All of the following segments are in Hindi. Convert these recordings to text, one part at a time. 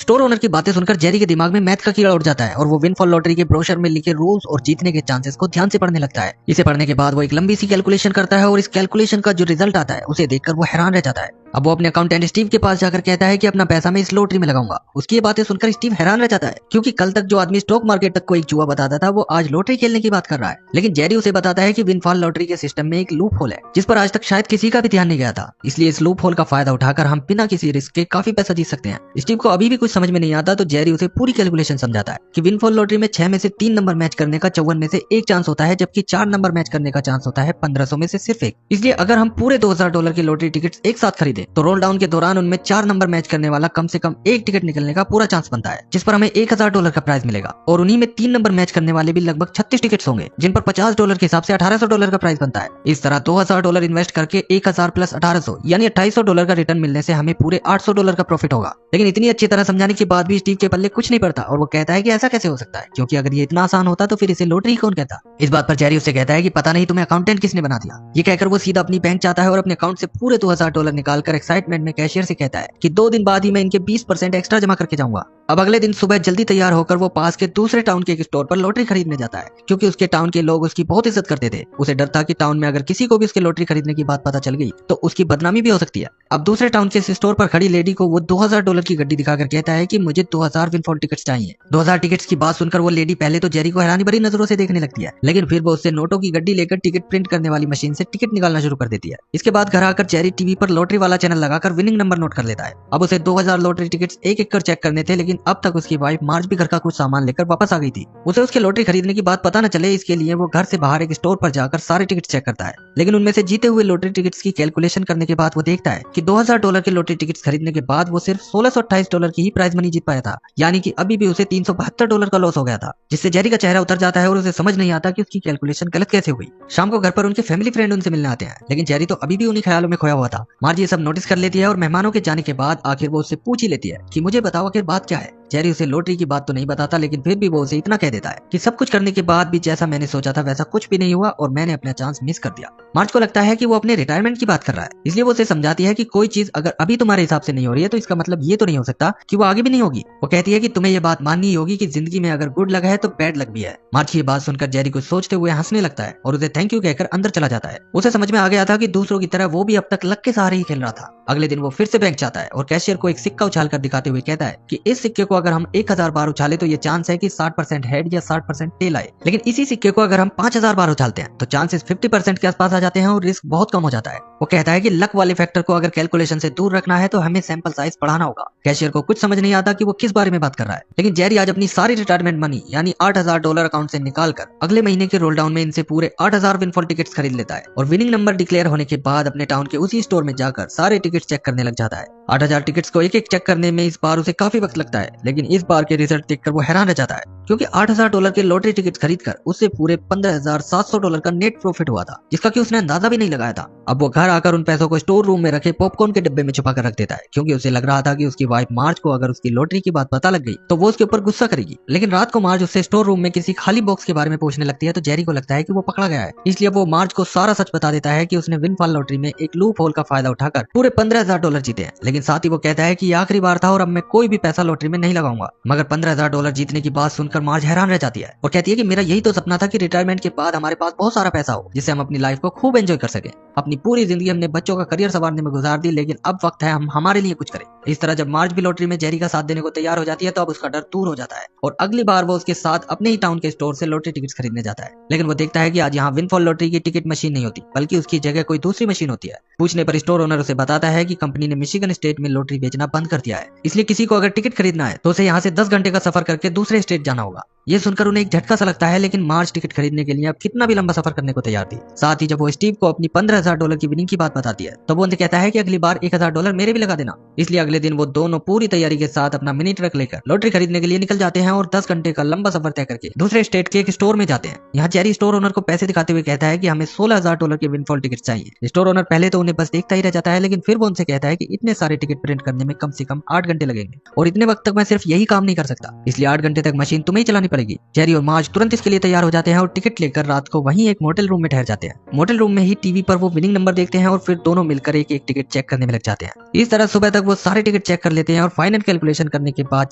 स्टोर ओनर की बातें सुनकर जेरी के दिमाग में मैथ का कीड़ा उड़ जाता है और वो विनफॉल लॉटरी के ब्रोशर में लिखे रूल्स और जीतने के चांसेस को ध्यान से पढ़ने लगता है। इसे पढ़ने के बाद वो एक लंबी सी कैलकुलेशन करता है और इस कैलकुलेशन का जो रिजल्ट आता है उसे देखकर वो हैरान रह जाता है। अब वो अपने अकाउंटेंट स्टीव के पास जाकर कहता है कि अपना पैसा मैं इस लॉटरी में लगाऊंगा। उसकी ये बातें सुनकर स्टीव हैरान रह जाता है, क्योंकि कल तक जो आदमी स्टॉक मार्केट तक को एक जुआ बताता था वो आज लॉटरी खेलने की बात कर रहा है। लेकिन जेरी उसे बताता है कि विनफॉल लॉटरी के सिस्टम में एक लूप होल है जिस पर आज तक शायद किसी का भी ध्यान नहीं गया था। इसलिए इस लूप होल का फायदा उठाकर हम बिना किसी रिस्क के काफी पैसा जीत सकते हैं। स्टीव को अभी भी कुछ समझ में नहीं आता तो जेरी उसे पूरी कैलकुलेशन समझाता है कि विनफॉल लॉटरी में 6 में से 3 नंबर मैच करने का 54 में से एक चांस होता है, जबकि 4 नंबर मैच करने का चांस होता है 1500 में से सिर्फ एक। इसलिए अगर हम पूरे $2000 की लॉटरी टिकट्स एक साथ खरीदे तो रोल डाउन के दौरान उनमें 4 नंबर मैच करने वाला कम से कम एक टिकट निकलने का पूरा चांस बनता है, जिस पर हमें $1000 का प्राइस मिलेगा। और उन्हीं में 3 नंबर मैच करने वाले भी लगभग 36 टिकट्स होंगे, जिन पर $50 के हिसाब से $1800 का प्राइस बनता है। इस तरह $2000 इन्वेस्ट करके 1000 प्लस 1800 यानी $2800 का रिटर्न मिलने से हमें पूरे $800 का प्रॉफिट होगा। लेकिन इतनी अच्छी तरह समझाने के बाद भी स्टीव के पल्ले कुछ नहीं पड़ता और वो कहता है कि ऐसा कैसे हो सकता है, क्योंकि अगर ये इतना आसान होता तो फिर इसे लॉटरी कौन कहता। इस बात पर जेरी उससे कहता है कि पता नहीं तुम्हें अकाउंटेंट किसने बना दिया। ये कहकर वो सीधा अपनी बैंक जाता है और अपने अकाउंट से पूरे $2000 निकालकर एक्साइटमेंट में कैशियर से कहता है कि 2 दिन बाद ही मैं इनके 20% एक्स्ट्रा जमा करके जाऊंगा। अब अगले दिन सुबह जल्दी तैयार होकर वो पास के दूसरे टाउन के एक स्टोर पर लॉटरी खरीदने जाता है, क्योंकि उसके टाउन के लोग उसकी बहुत इज्जत करते थे। उसे डर था कि टाउन में अगर किसी को भी उसके लॉटरी खरीदने की बात पता चल गई तो उसकी बदनामी भी हो सकती है। अब दूसरे टाउन के स्टोर पर खड़ी लेडी को वो $2000 की गड्डी दिखाकर कहता है कि मुझे 2000 विनफॉल टिकट्स चाहिए। 2000 टिकट्स की बात सुनकर वो लेडी पहले तो जेरी को हैरानी भरी नजरों से देखने लगती है, लेकिन फिर वो उससे नोटों की गड्डी लेकर टिकट प्रिंट करने वाली मशीन से टिकट निकालना शुरू कर देती है। इसके बाद घर आकर जेरी टीवी पर लॉटरी वाला चैनल लगाकर विनिंग नंबर नोट कर लेता है। अब उसे 2000 लॉटरी टिकट्स एक एक कर चेक करने थे, लेकिन अब तक उसकी वाइफ मार्च भी घर का कुछ सामान लेकर वापस आ गई थी। उसे उसके लॉटरी खरीदने की बात पता न चले, इसके लिए वो घर से बाहर एक स्टोर पर जाकर सारे टिकट चेक करता है। लेकिन उनमें से जीते हुए लॉटरी टिकट्स की कैलकुलेशन करने के बाद वो देखता है कि $2000 के लॉटरी टिकट्स खरीदने के बाद वो सिर्फ $1628 की ही प्राइज मनी जीत पाया था, यानी कि अभी भी उसे $372 का लॉस हो गया था, जिससे जेरी का चेहरा उतर जाता है और उसे समझ नहीं आता कि उसकी कैलकुलेशन गलत कैसे हुई। शाम को घर पर उनके फैमिली फ्रेंड उनसे मिलने आते हैं, लेकिन जेरी तो अभी भी उन्हीं ख्यालों में खोया हुआ था। मार्ज ये सब नोटिस कर लेती है और मेहमानों के जाने के बाद आखिर वो उससे पूछ ही लेती है कि मुझे बताओ आखिर बात क्या है। जेरी उसे लॉटरी की बात तो नहीं बताता, लेकिन फिर भी वो उसे इतना कह देता है कि सब कुछ करने के बाद भी जैसा मैंने सोचा था वैसा कुछ भी नहीं हुआ और मैंने अपना चांस मिस कर दिया। मार्ज को लगता है कि वो अपने रिटायरमेंट की बात कर रहा है, इसलिए वो उसे समझाती है कि कोई चीज अगर अभी तुम्हारे हिसाब से नहीं हो रही है तो इसका मतलब ये तो नहीं हो सकता कि वो आगे भी नहीं होगी। वो कहती है कि तुम्हें ये बात माननी होगी कि जिंदगी में अगर गुड लग है तो बैड लग भी है। मार्ज की ये बात सुनकर जेरी कुछ सोचते हुए हंसने लगता है और उसे थैंक यू कहकर अंदर चला जाता है। उसे समझ में आ गया था कि दूसरों की तरह वो भी अब तक लक के सहारे ही खेल रहा था। अगले दिन वो फिर से बैंक जाता है और कैशियर को एक सिक्का उछाल कर दिखाते हुए कहता है कि इस सिक्के को अगर हम 1000 बार उछाले तो ये चांस है कि 60% हेड या 60% टेल आए, लेकिन इसी सिक्के को अगर हम 5000 बार उछालते हैं तो चांसेस 50% के आसपास आ जाते हैं और रिस्क बहुत कम हो जाता है। वो कहता है कि लक वाले फैक्टर को अगर कैलकुलेशन से दूर रखना है तो हमें सैंपल साइज बढ़ाना होगा। कैशियर को कुछ समझ नहीं आता कि वो किस बारे में बात कर रहा है, लेकिन जेरी आज अपनी सारी रिटायरमेंट मनी यानी $8000 अकाउंट से निकालकर अगले महीने के रोल डाउन में इनसे पूरे 8000 विनफॉल टिकट्स खरीद लेता है और विनिंग नंबर डिक्लेयर होने के बाद अपने टाउन के उसी स्टोर में जाकर सारे टिकट चेक करने लग जाता है। 8000 टिकट्स को एक एक चेक करने में इस बार उसे काफी वक्त लगता है, लेकिन इस बार के रिजल्ट देखकर वो हैरान रह जाता है, क्योंकि $8000 के लॉटरी टिकट खरीदकर उससे पूरे $15700 का नेट प्रॉफिट हुआ था, जिसका कि उसने अंदाजा भी नहीं लगाया था। अब वो घर आकर उन पैसों को स्टोर रूम में रखे पॉपकॉर्न के डिब्बे में छुपा कर रख देता है, क्योंकि उसे लग रहा था कि उसकी वाइफ मार्ज को अगर उसकी लॉटरी की बात पता लग गई तो वो उसके ऊपर गुस्सा करेगी। लेकिन रात को मार्ज उससे स्टोर रूम में किसी खाली बॉक्स के बारे में पूछने लगती है तो जेरी को लगता है कि वो पकड़ा गया है, इसलिए वो मार्ज को सारा सच बता देता है कि उसने विनफॉल लॉटरी में एक लूप होल का फायदा उठाकर पूरे $15000 जीते हैं। लेकिन साथ ही वो कहता है कि ये आखिरी बार था और अब मैं कोई भी पैसा लॉटरी में नहीं लगाऊंगा। मगर $15000 जीतने की बात सुनकर मार्ज हैरान रह जाती है और कहती है कि मेरा यही तो सपना था कि रिटायरमेंट के बाद हमारे पास बहुत सारा पैसा हो जिससे हम अपनी लाइफ को खूब एंजॉय कर सके। अपनी पूरी जिंदगी हमने बच्चों का करियर संवारने में गुजार दी, लेकिन अब वक्त है हम हमारे लिए कुछ करें। इस तरह जब मार्ज भी लॉटरी में जेरी का साथ देने को तैयार हो जाती है तो अब उसका डर दूर हो जाता है और अगली बार वो उसके साथ अपने ही टाउन के स्टोर से लॉटरी टिकट्स खरीदने जाता है। लेकिन वो देखता है कि आज यहाँ विनफॉल लॉटरी की टिकट मशीन नहीं होती, बल्कि उसकी जगह कोई दूसरी मशीन होती है। पूछने पर स्टोर ओनर उसे बताता है कि कंपनी ने मिशिगन स्टेट में लॉटरी बेचना बंद कर दिया है, इसलिए किसी को अगर टिकट खरीदना है तो उसे यहाँ से 10 घंटे का सफर करके दूसरे स्टेट जाना होगा। ये सुनकर उन्हें एक झटका सा लगता है, लेकिन मार्ज टिकट खरीदने के लिए अब कितना भी लंबा सफर करने को तैयार थी। साथ ही जब वो स्टीव को अपनी $15000 की विनिंग की बात बताती है तो वो उनसे कहता है कि अगली बार $1000 मेरे भी लगा देना। इसलिए अगले दिन वो दोनों पूरी तैयारी के साथ अपना मिनी ट्रक लेकर लॉटरी खरीदने के लिए निकल जाते हैं और 10 घंटे का लंबा सफर तय करके दूसरे स्टेट के एक स्टोर में जाते हैं। यहाँ जेरी स्टोर ओनर को पैसे दिखाते हुए कहता है कि हमें $16000 के विनफॉल टिकट चाहिए। स्टोर ओनर पहले तो उन्हें बस देखता ही रह जाता है, लेकिन फिर वो उनसे कहता है कि इतने सारे टिकट प्रिंट करने में कम से कम 8 घंटे लगेंगे और इतने वक्त तक मैं सिर्फ यही काम नहीं कर सकता, इसलिए 8 घंटे तक मशीन तुम्हें ही चलानी पड़ेगी। जेरी और मार्ज तुरंत इसके लिए तैयार हो जाते हैं और टिकट लेकर रात को वहीं एक मोटेल रूम में ठहर जाते हैं। मोटेल रूम में ही टीवी पर वो विनिंग नंबर देखते हैं और फिर दोनों मिलकर एक एक टिकट चेक करने में लग जाते हैं। इस तरह सुबह तक वो सारे टिकट चेक कर लेते हैं और फाइनल कैलकुलेशन करने के बाद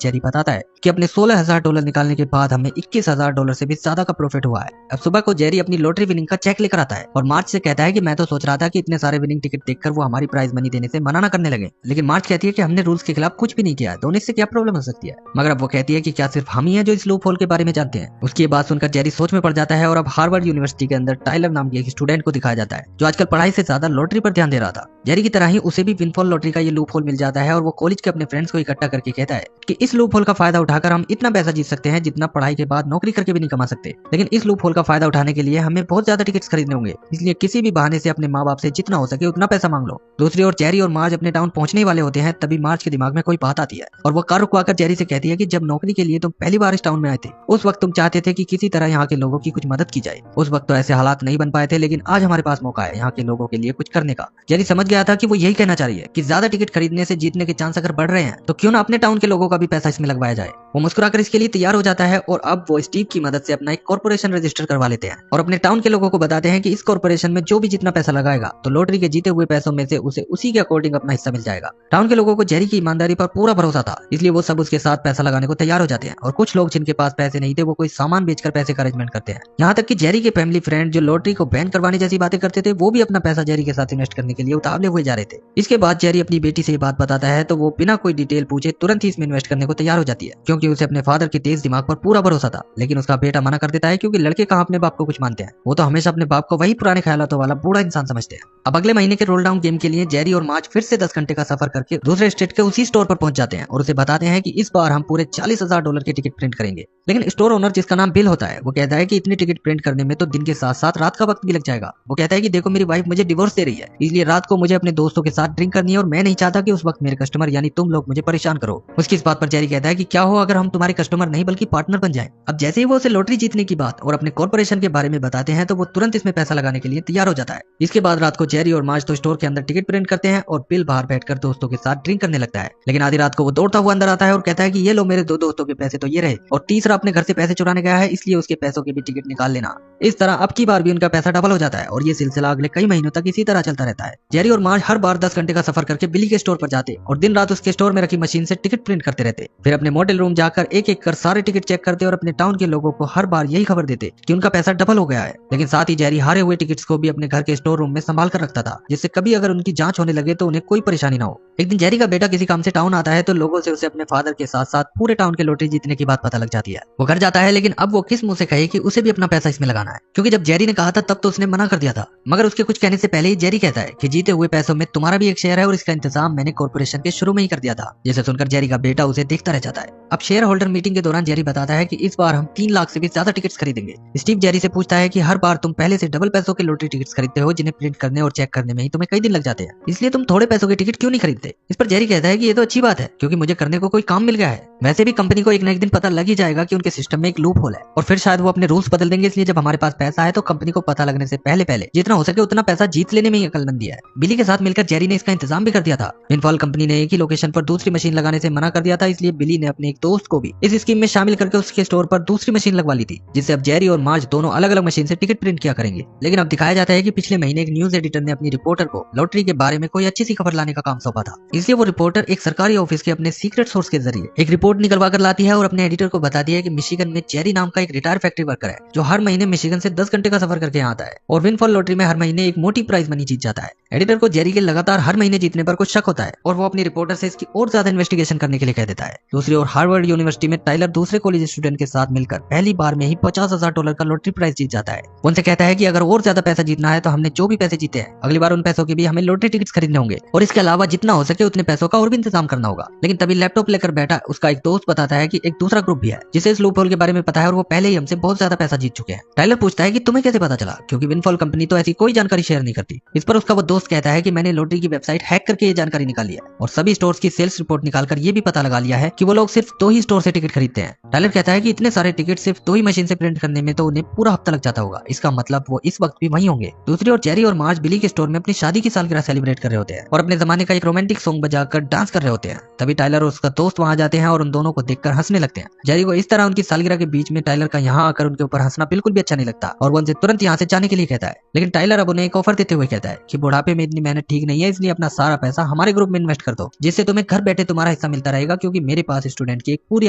जेरी बताता है कि अपने $16,000 निकालने के बाद हमें $21,000 से भी ज्यादा का प्रॉफिट हुआ है। अब सुबह को जेरी अपनी लॉटरी विनिंग का चेक लेकर आता है और मार्च से कहता है कि मैं तो सोच रहा था कि इतने सारे विनिंग टिकट देखकर वो हमारी प्राइज मनी देने से मना न करने लगे, लेकिन मार्च कहती है कि हमने रूल्स के खिलाफ कुछ भी नहीं किया है, तो इससे क्या प्रॉब्लम हो सकती है। मगर अब वो कहती है कि क्या सिर्फ हम ही हैं जो इस लूप होल के बारे में जानते हैं। उसकी बात सुनकर जेरी सोच में पड़ जाता है और अब हार्वर्ड यूनिवर्सिटी के अंदर टाइलर नाम के एक स्टूडेंट को दिखाया जाता है जो आजकल पढ़ाई से ज्यादा लॉटरी पर ध्यान दे रहा था। जेरी की तरह ही उसे भी विनफॉल लॉटरी का ये लूप होल मिल जाता है और वो कॉलेज के अपने फ्रेंड्स को इकट्ठा करके कहता है कि इस लूप होल का फायदा उठाकर हम इतना पैसा जीत सकते हैं जितना पढ़ाई के बाद नौकरी करके भी नहीं कमा सकते, लेकिन इस लूप होल का फायदा उठाने के लिए हमें बहुत ज्यादा टिकट्स खरीदने होंगे, इसलिए किसी भी बहाने से अपने माँ बाप से जितना हो सके उतना पैसा मांग लो। दूसरी ओर जेरी और मार्ज अपने टाउन पहुंचने वाले होते हैं, तभी मार्ज के दिमाग में कोई बात आती है और वो कार रुकवाकर जेरी से कहती है कि जब नौकरी के लिए तुम पहली बार इस टाउन में आए थे उस वक्त तुम चाहते थे कि किसी तरह यहाँ के लोगों की कुछ मदद की जाए। उस वक्त तो ऐसे हालात नहीं बन पाए थे, लेकिन आज हमारे पास मौका है यहाँ के लोगों के लिए कुछ करने का। जेरी समझ गया था कि वो यही कहना चाह रही है कि ज्यादा टिकट खरीदने से जीतने के चांस अगर बढ़ रहे हैं तो क्यों ना अपने टाउन के लोगों का भी पैसा इसमें लगवाया जाए। वो मुस्कुराकर इसके लिए तैयार हो जाता है और अब वो स्टीव की मदद से अपना एक कॉर्पोरेशन रजिस्टर करवा लेते हैं और अपने टाउन के लोगों को बताते हैं कि इस कॉर्पोरेशन में जो भी जितना पैसा लगाएगा तो लॉटरी के जीते हुए पैसों में से उसे उसी के अकॉर्डिंग अपना हिस्सा मिल जाएगा। टाउन के लोगों को जेरी की ईमानदारी पर पूरा भरोसा था, इसलिए वो सब उसके साथ पैसा लगाने को तैयार हो जाते हैं और कुछ लोग जिनके पास पैसे नहीं थे वो कोई सामान बेचकर पैसे का अरेंजमेंट करते हैं। यहाँ तक कि जेरी के फैमिली फ्रेंड जो लॉटरी को बैन करवाने जैसी बातें करते थे वो भी अपना पैसा जेरी के साथ इन्वेस्ट करने के लिए उतावले हुए जा रहे थे। इसके बाद जेरी अपनी बेटी से ये बात बताता है तो वो बिना कोई डिटेल पूछे तुरंत ही इसमें इन्वेस्ट करने को तैयार हो जाती है, क्योंकि उसे अपने फादर के तेज दिमाग पर पूरा भरोसा था। लेकिन उसका बेटा मना कर देता है क्योंकि लड़के कहाँ अपने बाप को कुछ मानते हैं, वो तो हमेशा अपने बाप को वही पुराने ख्यालों वाला बूढ़ा इंसान समझते हैं। अब अगले महीने के रोल डाउन गेम के लिए जेरी और मार्ज फिर से 10 घंटे का सफर करके दूसरे स्टेट के उसी स्टोर पर पहुंच जाते हैं और उसे बताते हैं कि इस बार हम पूरे $40,000 के टिकट प्रिंट करेंगे। लेकिन स्टोर ओनर जिसका नाम बिल होता है वो कहता है कि इतने टिकट प्रिंट करने में तो दिन के साथ साथ रात का वक्त भी लग जाएगा। वो कहता है कि देखो मेरी वाइफ मुझे डिवोर्स दे रही है, इसलिए रात को मुझे अपने दोस्तों के साथ ड्रिंक करनी है और मैं नहीं चाहता कि उस वक्त मेरे कस्टमर यानी तुम लोग मुझे परेशान करो। उसकी इस बात पर जेरी कहता है कि क्या हो अगर हम तुम्हारे कस्टमर नहीं बल्कि पार्टनर बन जाएं। अब जैसे ही वो उसे लॉटरी जीतने की बात और अपने कॉर्पोरेशन के बारे में बताते हैं तो वो तुरंत इसमें पैसा लगाने के लिए तैयार हो जाता है। इसके बाद रात को जेरी और मार्ज तो स्टोर के अंदर टिकट प्रिंट करते हैं और बिल बाहर बैठकर दोस्तों के साथ ड्रिंक करने लगता है। लेकिन आधी रात को वो दौड़ता हुआ अंदर आता है और कहता है कि ये लो मेरे 2 दोस्तों के पैसे तो ये रहे, और तीसरा अपने घर से पैसे चुराने गया है इसलिए उसके पैसों के भी टिकट निकाल लेना। इस तरह अब की बार भी उनका पैसा डबल हो जाता है और ये सिलसिला अगले कई महीनों तक इसी तरह चलता रहता है। जेरी और मार्ज हर बार 10 घंटे का सफर करके बिली के स्टोर पर जाते और दिन रात उसके स्टोर में रखी मशीन से टिकट प्रिंट करते रहते, फिर अपने मोटेल रूम जाकर एक एक कर सारे टिकट चेक करते और अपने टाउन के लोगों को हर बार यही खबर देते कि उनका पैसा डबल हो गया है। लेकिन साथ ही जेरी हारे हुए टिकट्स को भी अपने घर के स्टोर रूम में संभाल कर रखता था, जिससे कभी अगर उनकी जांच होने लगे तो उन्हें कोई परेशानी ना हो। एक दिन जेरी का बेटा किसी काम से टाउन आता है तो लोगों से उसे अपने फादर के साथ साथ पूरे टाउन के लॉटरी जीतने की बात पता लग जाती है। वो घर जाता है, लेकिन अब वो किस मुंह से कहे कि उसे भी अपना पैसा इसमें लगाना है, क्योंकि जब जेरी ने कहा था तब तो उसने मना कर दिया था। मगर उसके कुछ कहने से पहले ही जेरी कहता है कि जीते हुए पैसों में तुम्हारा भी एक शेयर है और इसका इंतजाम मैंने कॉर्पोरेशन के शुरू में ही कर दिया था। जिसे सुनकर जेरी का बेटा उसे देखता रह जाता है। अब शेयर होल्डर मीटिंग के दौरान जेरी बताता है कि इस बार हम 3 लाख से भी ज्यादा टिकट्स खरीदेंगे। स्टीव जेरी से पूछता है कि हर बार तुम पहले से डबल पैसों के लॉटरी टिकट्स खरीदते हो जिन्हें प्रिंट करने और चेक करने में ही तुम्हें कई दिन लग जाते हैं, इसलिए तुम थोड़े पैसों के टिकट क्यों नहीं खरीदते। इस पर जेरी कहता है कि ये तो अच्छी बात है क्योंकि मुझे करने को कोई काम मिल गया है। वैसे भी कंपनी को एक न एक दिन पता लग ही जाएगा कि उनके सिस्टम में एक लूप होल है और फिर शायद वो अपने रूल्स बदल देंगे, इसलिए जब हमारे पास पैसा है तो कंपनी को पता लगने से पहले जितना हो सके उतना पैसा जीत लेने में ही अक्लमंदी है। बिली के साथ मिलकर जेरी ने इसका इंतजाम भी कर दिया था। विनफॉल कंपनी ने एक ही लोकेशन पर दूसरी मशीन लगाने से मना कर दिया था, इसलिए बिली ने अपने एक दोस्त को भी इस स्कीम में शामिल करके उसके स्टोर पर दूसरी मशीन लगवा ली थी, जिससे अब जेरी और मार्ज दोनों अलग अलग मशीन से टिकट प्रिंट किया करेंगे। लेकिन अब दिखाया जाता है कि पिछले महीने एक न्यूज एडिटर ने अपनी रिपोर्टर को लॉटरी के बारे में कोई अच्छी सी खबर लाने का काम सौंपा था, इसलिए वो रिपोर्टर एक सरकारी ऑफिस के अपने सीक्रेट सोर्स के जरिए एक रिपोर्ट निकलवा कर लाती है और अपने एडिटर को बताती है कि मिशिगन में जेरी नाम का एक रिटायर फैक्ट्री वर्कर है जो हर महीने मिशिगन से 10 घंटे का सफर करके यहाँ आता है और विनफॉल लॉटरी में हर महीने एक मोटी प्राइज मनी जीत जाता है। एडिटर को जेरी के लगातार हर महीने जीतने पर कुछ शक होता है और वो अपनी रिपोर्टर से इसकी और ज्यादा इन्वेस्टिगेशन करने के लिए कह देता है। दूसरी ओर हार्वर्ड यूनिवर्सिटी में टाइलर दूसरे कॉलेज स्टूडेंट के साथ मिलकर पहली बार में ही $50,000 का लॉटरी प्राइज जीत जाता है। उनसे कहता है कि अगर और ज्यादा पैसा जीतना है तो हमने जो भी पैसे जीते हैं अगली बार उन पैसों के भी हमें लॉटरी टिकट्स खरीदने होंगे और इसके अलावा जितना हो सके उतने पैसों का और भी इंतजाम करना होगा। लेकिन तभी लैपटॉप लेकर बैठा उसका एक दोस्त बताता है कि एक दूसरा ग्रुप भी है जिसे इस लूप होल के बारे में पता है और वो पहले ही हमसे बहुत ज्यादा पैसा जीत चुके हैं। टाइलर पूछता है कि तुम्हें कैसे पता चला, क्योंकि विनफॉल कंपनी तो ऐसी कोई जानकारी शेयर नहीं करती। इस पर उसका वो दोस्त कहता है कि मैंने लॉटरी की वेबसाइट हैक करके ये जानकारी निकाली है और सभी स्टोर्स की सेल्स रिपोर्ट निकालकर ये भी पता लगा लिया है कि वो लोग सिर्फ 2 ही स्टोर से टिकट खरीदते हैं, टाइलर कहता है कि इतने सारे टिकट सिर्फ 2 ही मशीन से प्रिंट करने में तो उन्हें पूरा हफ्ता लग जाता होगा, इसका मतलब वो इस वक्त भी वहीं होंगे। दूसरी ओर जेरी और मार्ज बिली के स्टोर में अपनी शादी की सालगिरह सेलिब्रेट कर रहे होते हैं और अपने जमाने का एक रोमांटिक सॉन्ग बजाकर डांस कर रहे होते हैं। तभी टाइलर और उसका दोस्त वहां जाते हैं और उन दोनों को देखकर हंसने लगते हैं। जेरी को इस तरह उनकी सालगिरह के बीच में टाइलर का यहाँ आकर उनके ऊपर हंसना बिल्कुल भी अच्छा नहीं लगता और वो उनसे तुरंत यहाँ से जाने के लिए कहता है। लेकिन टाइलर अब उन्हें एक ऑफर देते हुए कहता है कि बुढ़ापे में इतनी मेहनत ठीक नहीं है, इसलिए अपना सारा पैसा हमारे ग्रुप में इन्वेस्ट कर दो, जिससे तुम्हें घर बैठे तुम्हारा हिस्सा मिलता रहेगा, क्योंकि मेरे पास स्टूडेंट की एक पूरी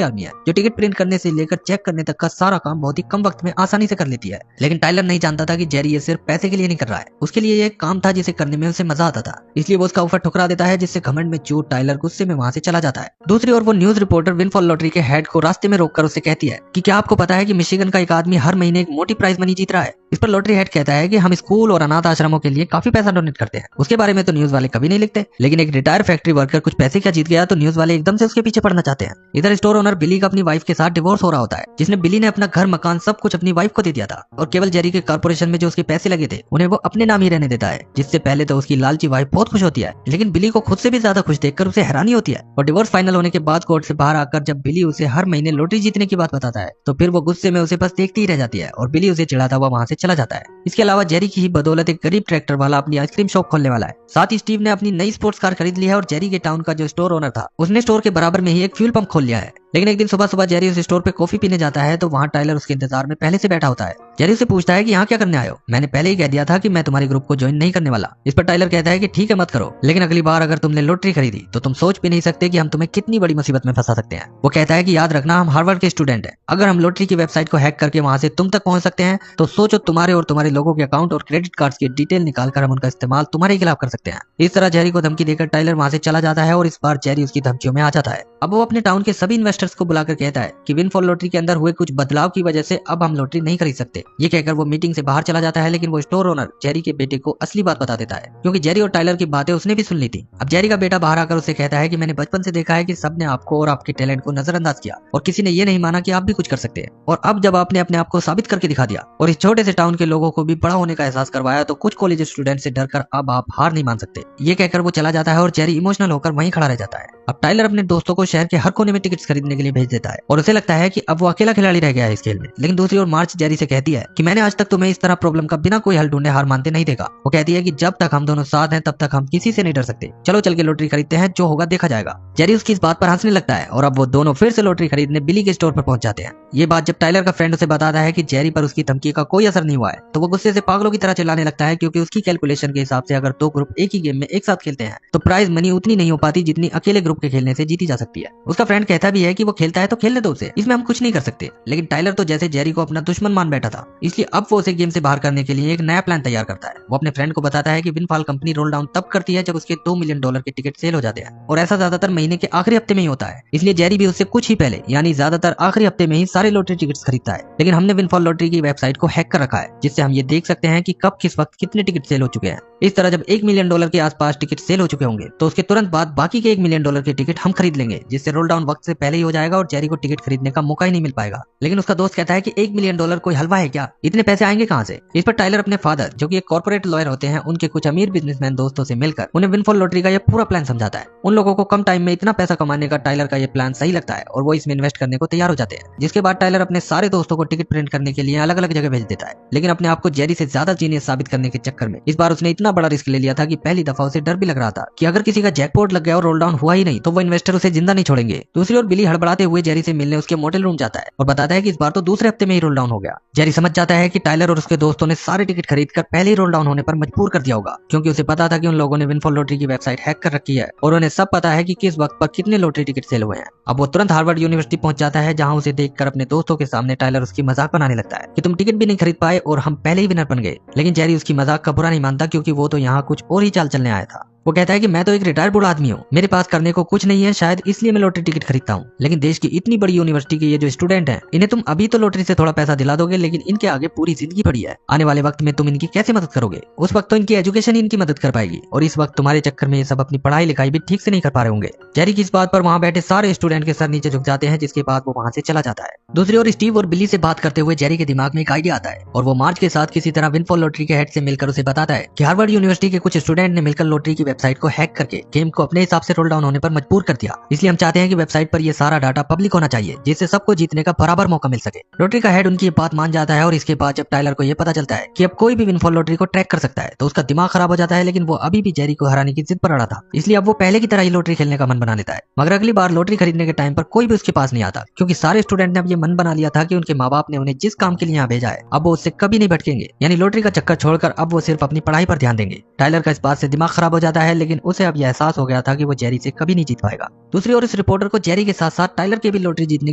आर्मी है जो टिकट प्रिंट करने से लेकर चेक करने तक का सारा काम बहुत ही कम वक्त में आसानी से कर लेती है। लेकिन टाइलर नहीं जानता था कि जेरी ये सिर्फ पैसे के लिए नहीं कर रहा है, उसके लिए ये एक काम था जिसे करने में उसे मजा आता था, इसलिए वो उसका ऑफर ठुकरा देता है, जिससे घमंड में चूर टाइलर गुस्से में वहां से चला जाता है। दूसरी ओर वो न्यूज रिपोर्टर विनफॉल लॉटरी के हेड को रास्ते में रोककर उससे कहती है कि क्या आपको पता है कि मिशिगन का एक आदमी हर महीने एक मोटी प्राइज मनी जीत रहा है। इस पर लॉटरी हेड कहता है कि हम स्कूल और अनाथ आश्रमों के लिए काफी पैसा डोनेट करते हैं, उसके बारे में तो न्यूज वाले कभी नहीं लिखते, लेकिन एक रिटायर फैक्ट्री वर्कर कुछ पैसे क्या जीत गया तो न्यूज वाले एकदम से उसके पीछे पड़ना चाहते हैं। इधर स्टोर ओनर बिली का अपनी वाइफ के साथ डिवोर्स हो रहा होता है, जिसने बिली ने अपना घर मकान सब कुछ अपनी वाइफ को दे दिया था और केवल जेरी के कॉर्पोरेशन में जो उसके पैसे लगे थे उन्हें वो अपने नाम ही रहने देता है, जिससे पहले तो उसकी लालची वाइफ बहुत खुश होती है, लेकिन बिली को खुद से भी ज्यादा खुश देखकर उसे हैरानी होती है। और डिवोर्स फाइनल होने के बाद कोर्ट से बाहर आकर जब बिली उसे हर महीने लॉटरी जीतने की बात बताता है तो फिर वो गुस्से में उसे बस देखती ही रह जाती है और बिली उसे चिढ़ाता हुआ वहां से चला जाता है। इसके अलावा जेरी की ही बदौलत एक गरीब ट्रैक्टर वाला अपनी आइसक्रीम शॉप खोलने वाला है। साथ ही स्टीव ने अपनी नई स्पोर्ट्स कार खरीद ली है और जेरी के टाउन का जो स्टोर ओनर था उसने स्टोर के बराबर में ही एक फ्यूल पंप खोल लिया है। लेकिन एक दिन सुबह सुबह जेरी उस स्टोर पे कॉफी पीने जाता है तो वहाँ टाइलर उसके इंतजार में पहले से बैठा होता है। जेरी उसे पूछता है कि यहाँ क्या करने आए हो, मैंने पहले ही कह दिया था कि मैं तुम्हारे ग्रुप को ज्वाइन नहीं करने वाला। इस पर टाइलर कहता है कि ठीक है मत करो, लेकिन अगली बार अगर तुमने लॉटरी खरीदी तो तुम सोच भी नहीं सकते कि हम तुम्हें कितनी बड़ी मुसीबत में फंसा सकते हैं। वो कहता है कि याद रखना हम हार्वर्ड के स्टूडेंट हैं, अगर हम लॉटरी की वेबसाइट को हैक करके वहां से तुम तक पहुंच सकते हैं तो सोचो तुम्हारे और तुम्हारे लोगों के अकाउंट और क्रेडिट कार्ड की डिटेल निकालकर हम उनका इस्तेमाल तुम्हारे खिलाफ कर सकते हैं। इस तरह जेरी को धमकी देकर टाइलर वहां से चला जाता है और इस बार जेरी उसकी धमकियों में आ जाता है। अब वो अपने टाउन के सभी इन्वेस्टर्स को बुलाकर कहता है कि विनफॉल लॉटरी के अंदर हुए कुछ बदलाव की वजह से अब हम लॉटरी नहीं खरीद सकते। ये कहकर वो मीटिंग से बाहर चला जाता है, लेकिन वो स्टोर ओनर जेरी के बेटे को असली बात बता देता है, क्योंकि जेरी और टाइलर की बातें उसने भी सुन ली थी। अब जेरी का बेटा बाहर आकर उसे कहता है कि मैंने बचपन से देखा है कि सबने आपको और आपके टैलेंट को नजरअंदाज किया और किसी ने ये नहीं माना कि आप भी कुछ कर सकते हैं, और अब जब आपने अपने आप को साबित करके दिखा दिया और इस छोटे से टाउन के लोगों को भी बड़ा होने का एहसास करवाया तो कुछ कॉलेज स्टूडेंट से डरकर अब आप हार नहीं मान सकते। ये कहकर वो चला जाता है और जेरी इमोशनल होकर वहीं खड़ा रह जाता है। अब टाइलर अपने दोस्तों को शहर के हर कोने में टिकट्स खरीदने के लिए भेज देता है और उसे लगता है कि अब वो अकेला खिलाड़ी रह गया है इस खेल में। लेकिन दूसरी ओर मार्च जेरी से कहती है कि मैंने आज तक तुम्हें इस तरह प्रॉब्लम का बिना कोई हल ढूंढे हार मानते नहीं देखा। वो कहती है कि जब तक हम दोनों साथ हैं तब तक हम किसी से नहीं डर सकते, चलो चल के लॉटरी खरीदते हैं, जो होगा देखा जाएगा। जेरी उसकी इस बात पर हंसने लगता है और अब वो दोनों फिर से लॉटरी खरीदने बिली के स्टोर पर पहुंच जाते हैं। ये बात जब टाइलर का फ्रेंड उसे बताता है कि जेरी पर उसकी धमकी का कोई असर नहीं हुआ है तो वो गुस्से से पागलों की तरह चिल्लाने लगता है, क्योंकि उसकी कैलकुलेशन के हिसाब से अगर दो ग्रुप एक ही गेम में एक साथ खेलते हैं तो प्राइज मनी उतनी नहीं हो पाती जितनी अकेले ग्रुप के खेलने से जीती जा सकती है। उसका फ्रेंड कहता भी है कि वो खेलता है तो खेलने दो उसे, इसमें हम कुछ नहीं कर सकते। लेकिन टाइलर तो जैसे जेरी को अपना दुश्मन मान बैठा था, इसलिए अब वो उसे गेम से बाहर करने के लिए एक नया प्लान तैयार करता है। वो अपने फ्रेंड को बताता है कि विनफॉल कंपनी रोल डाउन तब करती है जब उसके $2 मिलियन के टिकट सेल हो जाते हैं, और ऐसा ज्यादातर महीने के आखिरी हफ्ते में ही होता है। इसलिए जेरी भी उससे कुछ ही पहले यानी ज्यादातर आखिरी हफ्ते में ही सारे लॉटरी टिकट्स खरीदता है। लेकिन हमने विनफॉल लॉटरी की वेबसाइट को हैक कर रखा है, जिससे हम ये देख सकते हैं कि कब किस वक्त कितने टिकट सेल हो चुके हैं। इस तरह जब $1 मिलियन के आसपास टिकट सेल हो चुके होंगे तो उसके तुरंत बाद बाकी के $1 मिलियन के टिकट हम खरीद लेंगे, जिससे रोल डाउन वक्त से पहले ही हो जाएगा और जेरी को टिकट खरीदने का मौका ही नहीं मिल पाएगा। लेकिन उसका दोस्त कहता है कि $1 मिलियन कोई हलवा है क्या, इतने पैसे आएंगे कहाँ से। इस पर टाइलर अपने फादर जो कि एक कॉर्पोरेट लॉयर होते हैं उनके कुछ अमीर बिजनेसमैन दोस्तों से मिलकर उन्हें विनफॉल लॉटरी का यह पूरा प्लान समझाता है। उन लोगों को कम टाइम में इतना पैसा कमाने का टाइलर का यह प्लान सही लगता है और वो इसमें इन्वेस्ट करने को तैयार हो जाते हैं। जिसके बाद टाइलर अपने सारे दोस्तों को टिकट प्रिंट करने के लिए अलग अलग जगह भेज देता है। लेकिन अपने आप को जेरी से ज्यादा जीनियस साबित करने के चक्कर में इस बार उसने इतना बड़ा रिस्क ले लिया था कि पहली दफा उसे डर भी लग रहा था कि अगर किसी का जैकपॉट लग गया और रोल डाउन हुआ ही नहीं तो वो इन्वेस्टर उसे जिंदा नहीं छोड़ेंगे। दूसरी ओर बिली हड़बड़ाते हुए जेरी से मिलने उसके मोटेल रूम जाता है और बताता है कि इस बार तो दूसरे हफ्ते में ही रोल डाउन हो गया। जेरी समझ जाता है कि टाइलर और उसके दोस्तों ने सारे टिकट खरीदकर पहले ही रोल डाउन होने पर मजबूर कर दिया होगा, क्योंकि उसे पता था कि उन लोगों ने विनफॉल लॉटरी की वेबसाइट हैक कर रखी है और उन्हें सब पता है कि किस वक्त पर कितने लॉटरी टिकट सेल हुए हैं। अब वो तुरंत हार्वर्ड यूनिवर्सिटी पहुंच जाता है, जहां उसे देखकर अपने दोस्तों के सामने टाइलर उसकी मजाक बनाने लगता है कि तुम टिकट भी नहीं खरीद पाए और हम पहले ही विनर बन गए। लेकिन जेरी उसकी मजाक का बुरा नहीं मानता, क्योंकि वो तो यहाँ कुछ और ही चाल चलने आया था। वो कहता है कि मैं तो एक रिटायर्ड बूढ़ा आदमी हूँ, मेरे पास करने को कुछ नहीं है, शायद इसलिए मैं लॉटरी टिकट खरीदता हूँ। लेकिन देश की इतनी बड़ी यूनिवर्सिटी के ये जो स्टूडेंट हैं, इन्हें तुम अभी तो लॉटरी से थोड़ा पैसा दिला दोगे, लेकिन इनके आगे पूरी जिंदगी पड़ी है। आने वाले वक्त में तुम इनकी कैसे मदद करोगे? उस वक्त तो इनकी एजुकेशन ही इनकी मदद कर पाएगी, और इस वक्त तुम्हारे चक्कर में ये सब अपनी पढ़ाई लिखाई भी ठीक से नहीं कर पा रहे होंगे। जेरी की इस बात पर वहाँ बैठे सारे स्टूडेंट के सर नीचे झुक जाते हैं, जिसके बाद वो वहाँ से चला जाता है। दूसरी ओर स्टीव और बिली से बात करते हुए जेरी के दिमाग में एक आइडिया आता है और वो मार्च के साथ किसी तरह विनफॉल लॉटरी के हेड से मिलकर उसे बताता है कि हार्वर्ड यूनिवर्सिटी के कुछ स्टूडेंट ने मिलकर लॉटरी की वेबसाइट को हैक करके गेम को अपने हिसाब से रोल डाउन होने पर मजबूर कर दिया। इसलिए हम चाहते हैं कि वेबसाइट पर ये सारा डाटा पब्लिक होना चाहिए, जिससे सबको जीतने का बराबर मौका मिल सके। लॉटरी का हेड उनकी बात मान जाता है और इसके बाद जब टाइलर को ये पता चलता है कि अब कोई भी विनफॉल लॉटरी को ट्रैक कर सकता है तो उसका दिमाग खराब हो जाता है, लेकिन वो अभी भी जेरी को हराने की जिद पर अड़ा था। इसलिए अब वो पहले की तरह ही लॉटरी खेलने का मन बना लेता है। मगर अगली बार लॉटरी खरीदने के टाइम पर कोई भी उसके पास नहीं आता, क्योंकि सारे स्टूडेंट ने अब ये मन बना लिया था कि उनके माँ बाप ने उन्हें जिस काम के लिए यहाँ भेजा है अब वो उससे कभी नहीं भटकेंगे। यानी लॉटरी का चक्कर छोड़कर अब वो सिर्फ अपनी पढ़ाई पर ध्यान देंगे। टाइलर का इस बात से दिमाग खराब हो जाता है, लेकिन उसे अब यह एहसास हो गया था कि वो जेरी से कभी नहीं जीत पाएगा। दूसरी ओर इस रिपोर्टर को जेरी के साथ साथ टाइलर के भी लॉटरी जीतने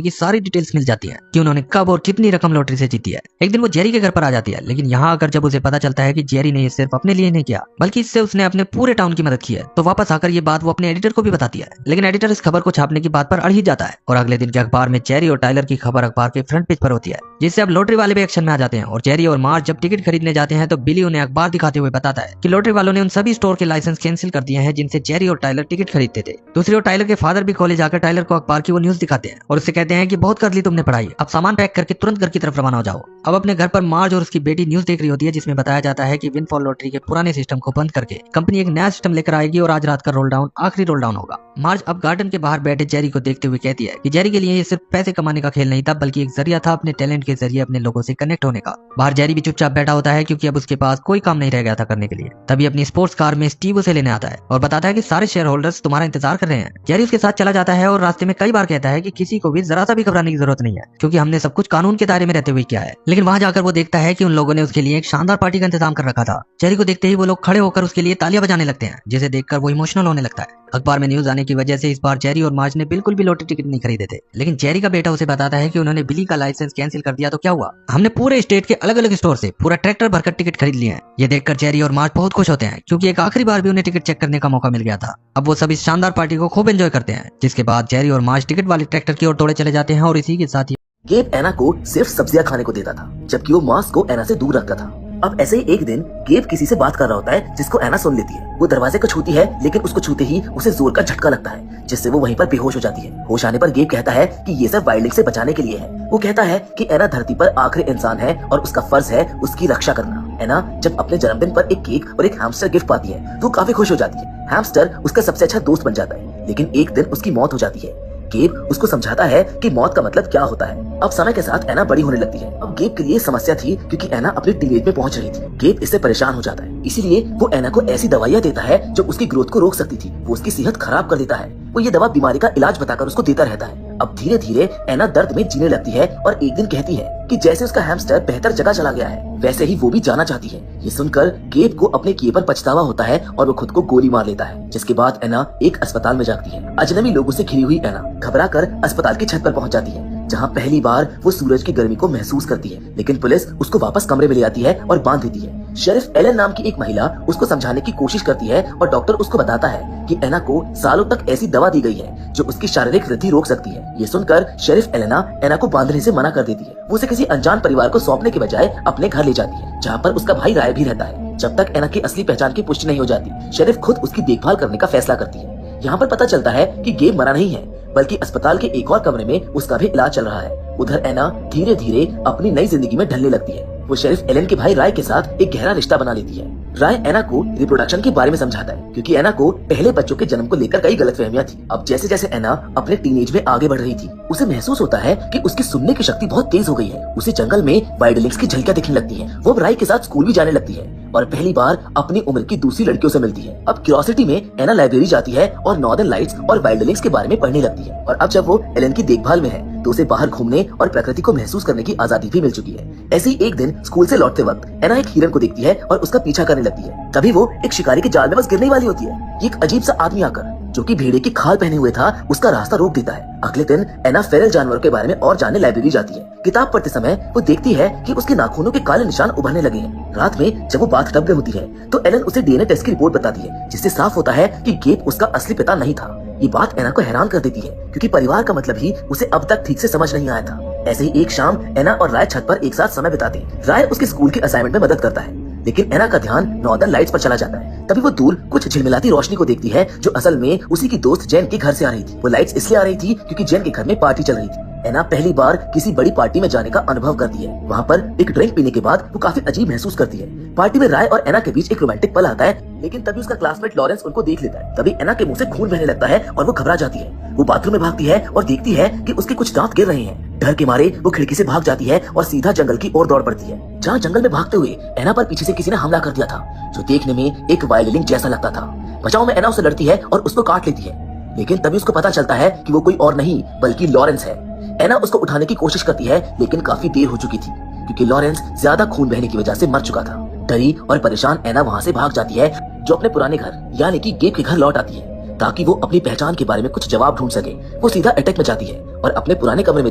की सारी डिटेल्स मिल जाती है कि उन्होंने कब और कितनी रकम लॉटरी से जीती है। एक दिन वो जेरी के घर पर आ जाती है, लेकिन यहाँ आकर जब उसे पता चलता है कि जेरी ने ये सिर्फ अपने लिए नहीं किया बल्कि इससे उसने अपने पूरे टाउन की मदद की है, तो वापस आकर ये बात वो अपने एडिटर को भी बताती है। लेकिन एडिटर इस खबर को छापने की बात पर अड़ ही जाता है और अगले दिन के अखबार में जेरी और टाइलर की खबर अखबार के फ्रंट पेज पर होती है, जिससे अब लॉटरी वाले भी एक्शन में आ जाते हैं। और जेरी और मार्ज जब टिकट खरीदने जाते हैं तो बिली उन्हें अखबार दिखाते हुए बताता है कि लॉटरी वालों ने उन सभी स्टोर के लाइसेंस कैंसिल कर दिए हैं जिनसे जेरी और टाइलर टिकट खरीदते थे। दूसरी ओर टाइलर के फादर भी कॉलेज आकर टाइलर को अखबार की वो न्यूज दिखाते हैं और उससे कहते हैं कि बहुत कर ली तुमने पढ़ाई, अब सामान पैक करके तुरंत घर की तरफ रवाना हो जाओ। अब अपने घर पर मार्ज और उसकी बेटी न्यूज देख रही होती है, जिसमें बताया जाता है कि विनफॉल लॉटरी के पुराने सिस्टम को बंद करके कंपनी एक नया सिस्टम लेकर आएगी और आज रात का रोल डाउन आखिरी रोल डाउन होगा। मार्ज अब गार्डन के बाहर बैठे जेरी को देखते हुए कहती है कि जेरी के लिए ये सिर्फ पैसे कमाने का खेल नहीं था, बल्कि एक जरिया था अपने टैलेंट के जरिए अपने लोगों से कनेक्ट होने का। बाहर जेरी भी चुपचाप बैठा होता है, क्योंकि अब उसके पास कोई काम नहीं रह गया था करने के लिए। तभी अपनी स्पोर्ट्स कार में स्टीव उसे लेने आता है और बताता है कि सारे शेयर होल्डर्स तुम्हारा इंतजार कर रहे हैं। जेरी उसके साथ चला जाता है और रास्ते में कई बार कहता है कि किसी को भी जरा सा भी घबराने की जरूरत नहीं है, क्योंकि हमने सब कुछ कानून के दायरे में रहते हुए किया है। लेकिन वहां जाकर वो देखता है कि उन लोगों ने उसके लिए एक शानदार पार्टी का इंतजाम कर रखा था। जेरी को देखते ही वो लोग खड़े होकर उसके लिए तालियां बजाने लगते हैं, जिसे देखकर वो इमोशनल होने लगता है। अखबार में न्यूज आने की वजह से इस बार जेरी और मार्ज ने बिल्कुल भी लॉटरी टिकट नहीं खरीदे थे। लेकिन जेरी का बेटा उसे बताता है कि उन्होंने बिली का लाइसेंस कैंसिल कर दिया तो क्या हुआ, हमने पूरे स्टेट के अलग अलग स्टोर से पूरा ट्रैक्टर भरकर टिकट खरीद लिए हैं। ये देखकर जेरी और मार्ज बहुत खुश होते हैं, क्योंकि एक आखिरी बार भी उन्हें टिकट चेक करने का मौका मिल गया था। अब वो सब इस शानदार पार्टी को खूब एंजॉय करते हैं, जिसके बाद जेरी और मार्ज टिकट वाले ट्रैक्टर की ओर दौड़े चले जाते हैं और इसी के साथ ही गेब एना को सिर्फ सब्जियां खाने को देता था, जबकि वो मार्स को एना से दूर रखता था। अब ऐसे ही एक दिन गेब किसी से बात कर रहा होता है, जिसको एना सुन लेती है। वो दरवाजे को छूती है, लेकिन उसको छूते ही उसे जोर का झटका लगता है, जिससे वो वहीं पर बेहोश हो जाती है। होश आने पर गेब कहता है कि ये सब वाइल्डलिंग से बचाने के लिए है। वो कहता है कि एना धरती पर आखिरी इंसान है और उसका फर्ज है उसकी रक्षा करना। एना जब अपने जन्मदिन पर एक केक और एक हैमस्टर गिफ्ट पाती है तो काफी खुश हो जाती है। हैमस्टर उसका सबसे अच्छा दोस्त बन जाता है, लेकिन एक दिन उसकी मौत हो जाती है। गेब उसको समझाता है कि मौत का मतलब क्या होता है। अब समय के साथ एना बड़ी होने लगती है। अब गेब के लिए समस्या थी, क्योंकि एना अपनी टीनेज में पहुंच रही थी। गेब इससे परेशान हो जाता है, इसीलिए वो एना को ऐसी दवाइयां देता है जो उसकी ग्रोथ को रोक सकती थी। वो उसकी सेहत खराब कर देता है। वो ये दवा बीमारी का इलाज बताकर उसको देता रहता है। अब धीरे धीरे एना दर्द में जीने लगती है और एक दिन कहती है कि जैसे उसका हैमस्टर बेहतर जगह चला गया है, वैसे ही वो भी जाना चाहती है। ये सुनकर गेब को अपने किए पर पछतावा होता है और वो खुद को गोली मार लेता है, जिसके बाद एना एक अस्पताल में जागती है। अजनबी लोगों से घिरी हुई एना घबराकर अस्पताल की छत पर पहुंच जाती है, जहां पहली बार वो सूरज की गर्मी को महसूस करती है। लेकिन पुलिस उसको वापस कमरे में ले आती है और बांध देती है। शेरिफ एलन नाम की एक महिला उसको समझाने की कोशिश करती है और डॉक्टर उसको बताता है कि एना को सालों तक ऐसी दवा दी गई है जो उसकी शारीरिक वृद्धि रोक सकती है। ये सुनकर शेरिफ एना को बांधने से मना कर देती है। वो उसे किसी अनजान परिवार को सौंपने के बजाय अपने घर ले जाती है, जहाँ पर उसका भाई राय भी रहता है। जब तक एना की असली पहचान की पुष्टि नहीं हो जाती, शेरिफ खुद उसकी देखभाल करने का फैसला करती है। यहाँ पर पता चलता है कि गेब मरा नहीं है, बल्कि अस्पताल के एक और कमरे में उसका भी इलाज चल रहा है। उधर एना धीरे धीरे अपनी नई जिंदगी में ढलने लगती है। वो शेरिफ एलन के भाई राय के साथ एक गहरा रिश्ता बना लेती है। राय एना को रिप्रोडक्शन के बारे में समझाता है, क्योंकि एना को पहले बच्चों के जन्म को लेकर कई गलतफहमियां थी। अब जैसे जैसे एना अपने टीनेज में आगे बढ़ रही थी, उसे महसूस होता है कि उसकी सुनने की शक्ति बहुत तेज हो गई है। उसे जंगल में वाइल्डलिंग्स की झलकियां दिखने लगती है। वो राय के साथ स्कूल भी जाने लगती है और पहली बार अपनी उम्र की दूसरी लड़कियों से मिलती है। अब क्यूरियोसिटी में एना लाइब्रेरी जाती है और नॉर्दर्न लाइट्स और वाइल्डलिंग्स के बारे में पढ़ने लगती है। और अब जब वो एलन की देखभाल में है तो उसे बाहर घूमने और प्रकृति को महसूस करने की आजादी भी मिल चुकी है। ऐसे ही एक दिन स्कूल से लौटते वक्त एना एक हिरन को देखती है और उसका पीछा करने लगती है। तभी वो एक शिकारी के जाल में बस गिरने वाली होती है। एक अजीब सा आदमी आकर, जो कि भेड़े की खाल पहने हुए था, उसका रास्ता रोक देता है। अगले दिन एना फेरल जानवरों के बारे में और जानने लाइब्रेरी जाती है। किताब पढ़ते समय वो देखती है कि उसके नाखूनों के काले निशान उभरने लगे हैं। रात में जब वो बाथटब में होती है तो एलन उसे डीएनए टेस्ट की रिपोर्ट बताती है, जिससे साफ होता है कि गेब उसका असली पिता नहीं था। ये बात एना को हैरान कर देती है, क्योंकि परिवार का मतलब ही उसे अब तक ठीक से समझ नहीं आया था। ऐसे ही एक शाम एना और राय छत पर एक साथ समय बिताते। राय उसके स्कूल के असाइनमेंट में मदद करता है, लेकिन एना का ध्यान नॉर्दर्न लाइट्स पर चला जाता है। तभी वो दूर कुछ झिलमिलाती रोशनी को देखती है, जो असल में उसी की दोस्त जेन के घर से आ रही थी। वो लाइट्स इसलिए आ रही थी क्योंकि जेन के घर में पार्टी चल रही थी। एना पहली बार किसी बड़ी पार्टी में जाने का अनुभव करती है। वहाँ पर एक ड्रिंक पीने के बाद वो काफी अजीब महसूस करती है। पार्टी में राय और एना के बीच एक रोमांटिक पल आता है, लेकिन तभी उसका क्लासमेट लॉरेंस उनको देख लेता है। तभी एना के मुंह से खून बहने लगता है और वो घबरा जाती है। वो बाथरूम में भागती है और देखती है कि उसके कुछ दांत गिर रहे हैं। डर के मारे वो खिड़की से भाग जाती है और सीधा जंगल की ओर दौड़ पड़ती है, जहाँ जंगल में भागते हुए एना पर पीछे से किसी ने हमला कर दिया था, जो देखने में एक वायलिन जैसा लगता था। बचाव में एना उसे लड़ती है और उसको काट लेती है, लेकिन तभी उसको पता चलता है कि वो कोई और नहीं बल्कि लॉरेंस है। एना उसको उठाने की कोशिश करती है, लेकिन काफी देर हो चुकी थी, क्योंकि लॉरेंस ज्यादा खून बहने की वजह से मर चुका था। डरी और परेशान एना वहाँ से भाग जाती है, जो अपने पुराने घर यानी कि गेब के घर लौट आती है, ताकि वो अपनी पहचान के बारे में कुछ जवाब ढूंढ सके। वो सीधा अटैक में जाती है और अपने पुराने कमरे में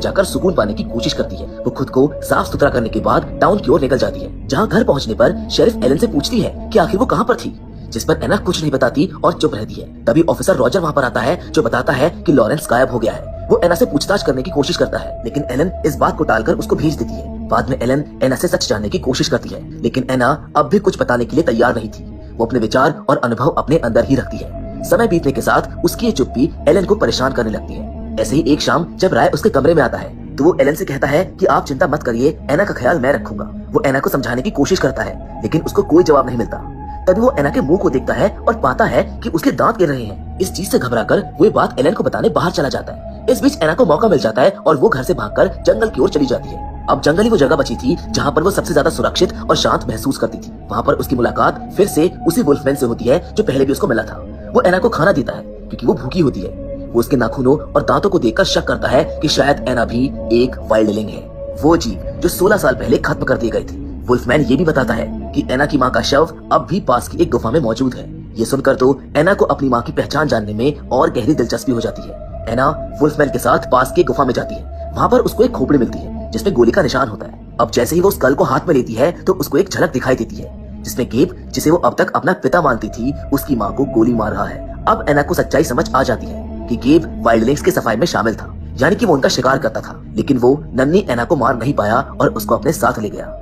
जाकर सुकून पाने की कोशिश करती है। वो खुद को साफ सुथरा करने के बाद टाउन की ओर निकल जाती है, जहाँ घर पहुँचने पर शेरिफ एलन से पूछती है कि आखिर वो कहाँ पर थी, जिस पर एना कुछ नहीं बताती और चुप रहती है। तभी ऑफिसर रॉजर वहाँ पर आता है, जो बताता है कि लॉरेंस गायब हो गया है। वो एना से पूछताछ करने की कोशिश करता है, लेकिन एलन इस बात को टालकर उसको भेज देती है। बाद में एलन एना से सच जानने की कोशिश करती है, लेकिन एना अब भी कुछ बताने के लिए तैयार नहीं थी। वो अपने विचार और अनुभव अपने अंदर ही रखती है। समय बीतने के साथ उसकी ये चुप्पी एलन को परेशान करने लगती है। ऐसे ही एक शाम जब राय उसके कमरे में आता है, तो वो एलन से कहता है कि आप चिंता मत करिए, एना का ख्याल मैं रखूंगा। वो एना को समझाने की कोशिश करता है, लेकिन उसको कोई जवाब नहीं मिलता। तभी वो एना के मुंह को देखता है और पाता है कि उसके दांत गिर रहे हैं। इस चीज से घबराकर वो ये बात एलन को बताने बाहर चला जाता है। इस बीच एना को मौका मिल जाता है और वो घर से भागकर जंगल की ओर चली जाती है। अब जंगल ही वो जगह बची थी जहाँ पर वो सबसे ज्यादा सुरक्षित और शांत महसूस करती थी। वहाँ पर उसकी मुलाकात फिर से उसी वुल्फमैन से होती है, जो पहले भी उसको मिला था। वो एना को खाना देता है, क्योंकि वो भूखी होती है। वो उसके नाखूनों और दांतों को देखकर शक करता है कि शायद एना भी एक वाइल्डलिंग है, वो जीव जो 16 साल पहले खत्म कर दिए गए थे। वुल्फमैन ये भी बताता है कि एना की माँ का शव अब भी पास की एक गुफा में मौजूद है। ये सुनकर तो एना को अपनी माँ की पहचान जानने में और गहरी दिलचस्पी हो जाती है। एना वुल्फमैन के साथ पास की गुफा में जाती है। वहाँ पर उसको एक खोपड़ी मिलती है, जिसमें गोली का निशान होता है। अब जैसे ही वो उस कल को हाथ में लेती है, तो उसको एक झलक दिखाई देती है, जिसमें गेब, जिसे वो अब तक अपना पिता मानती थी, उसकी माँ को गोली मार रहा है। अब एना को सच्चाई समझ आ जाती है कि गेब वाइल्डलिंग्स के सफाई में शामिल था, यानी कि वो उनका शिकार करता था, लेकिन वो नन्ही एना को मार नहीं पाया और उसको अपने साथ ले गया।